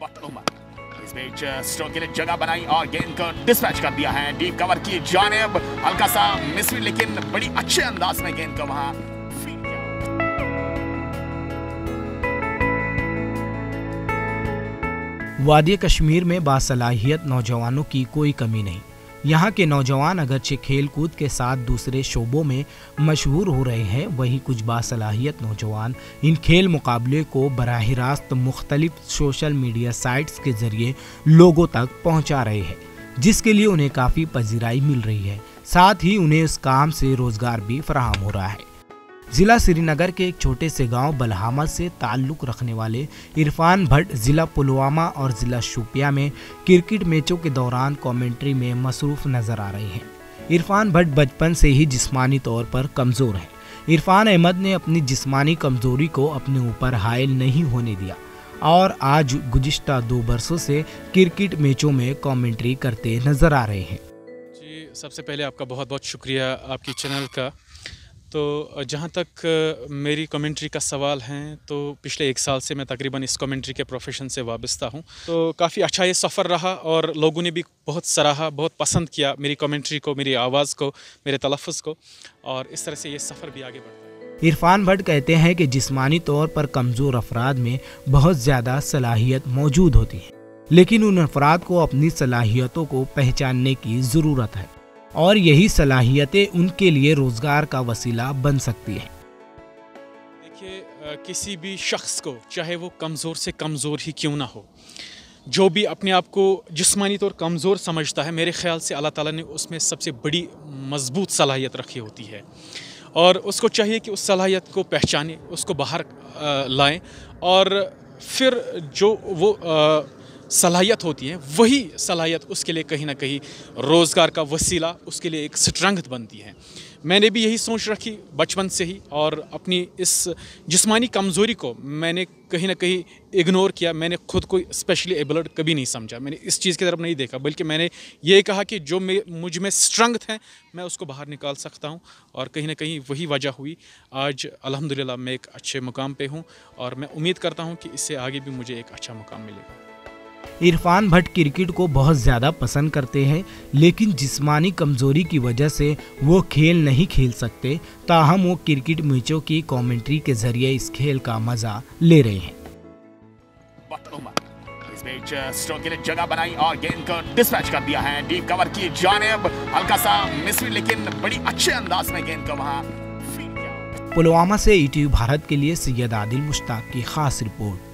इस बीच स्ट्रोक के लिए जगह बनाई और गेंद को डिस्पैच कर दिया है डीप कवर की जानिब। हल्का सा मिसफील्ड लेकिन बड़ी अच्छे अंदाज में गेंद को वहां फील्ड किया। वादी कश्मीर में बासलाहियत नौजवानों की कोई कमी नहीं। यहाँ के नौजवान अगरचे खेल कूद के साथ दूसरे शोबों में मशहूर हो रहे हैं, वहीं कुछ बासलाहियत नौजवान इन खेल मुकाबले को बराह रास्त मुख्तलिफ सोशल मीडिया साइट्स के जरिए लोगों तक पहुँचा रहे हैं, जिसके लिए उन्हें काफ़ी पजीराई मिल रही है। साथ ही उन्हें इस काम से रोजगार भी फराहम हो रहा है। जिला श्रीनगर के एक छोटे से गांव बलहामा से ताल्लुक़ रखने वाले इरफान भट्ट जिला पुलवामा और जिला शोपियां में क्रिकेट मैचों के दौरान कमेंट्री में मसरूफ़ नज़र आ रहे हैं। इरफान भट्ट बचपन से ही जिस्मानी तौर पर कमज़ोर हैं। इरफान अहमद ने अपनी जिस्मानी कमज़ोरी को अपने ऊपर हायल नहीं होने दिया और आज गुज़िश्ता 2 बरसों से क्रिकेट मैचों में कमेंट्री करते नज़र आ रहे हैं। जी, सबसे पहले आपका बहुत बहुत शुक्रिया आपकी चैनल का। तो जहाँ तक मेरी कमेंट्री का सवाल है, तो पिछले 1 साल से मैं तकरीबन इस कमेंट्री के प्रोफेशन से वाबस्ता हूँ। तो काफ़ी अच्छा ये सफ़र रहा और लोगों ने भी बहुत सराहा, बहुत पसंद किया मेरी कमेंट्री को, मेरी आवाज़ को, मेरे तलफ़्फ़ुज़ को, और इस तरह से ये सफ़र भी आगे बढ़ता है। इरफान भट्ट कहते हैं कि जिस्मानी तौर पर कमज़ोर अफराद में बहुत ज़्यादा सलाहियत मौजूद होती है, लेकिन उन अफराद को अपनी सलाहियतों को पहचानने की ज़रूरत है और यही सलाहियतें उनके लिए रोजगार का वसीला बन सकती है। देखिए, किसी भी शख्स को, चाहे वो कमज़ोर से कमज़ोर ही क्यों ना हो, जो भी अपने आप को जिस्मानी तौर कमज़ोर समझता है, मेरे ख़्याल से अल्लाह ताला ने उसमें सबसे बड़ी मज़बूत सलाहियत रखी होती है और उसको चाहिए कि उस सलाहियत को पहचाने, उसको बाहर लाएं और फिर जो वो सलाहियत होती है, वही सलाहियत उसके लिए कहीं ना कहीं रोज़गार का वसीला, उसके लिए एक स्ट्रेंथ बनती है। मैंने भी यही सोच रखी बचपन से ही और अपनी इस जिस्मानी कमज़ोरी को मैंने कहीं ना कहीं इग्नोर किया। मैंने खुद को स्पेशली एबल्ड कभी नहीं समझा, मैंने इस चीज़ की तरफ नहीं देखा, बल्कि मैंने ये कहा कि जो मुझ में स्ट्रेंथ है मैं उसको बाहर निकाल सकता हूँ और कहीं ना कहीं वही वजह हुई आज अल्हम्दुलिल्लाह मैं एक अच्छे मुकाम पे हूँ और मैं उम्मीद करता हूँ कि इससे आगे भी मुझे एक अच्छा मुकाम मिलेगा। इरफान भट्ट क्रिकेट को बहुत ज़्यादा पसंद करते हैं, लेकिन जिस्मानी कमज़ोरी की वजह से वो खेल नहीं खेल सकते। ताहम वो क्रिकेट मैचों की कमेंट्री के जरिए इस खेल का मज़ा ले रहे हैं। इस बीच स्ट्रोक के लिए जगह बनाई और गेंद को डिस्पैच कर दिया है डीप कवर की जानिब। हल्का सा मिसफील्ड लेकिन बड़ी अच्छे अंदाज में गेंद को वहां फील्ड किया। पुलवामा से ईटीवी भारत के लिए सैयद आदिल मुश्ताक की खास रिपोर्ट।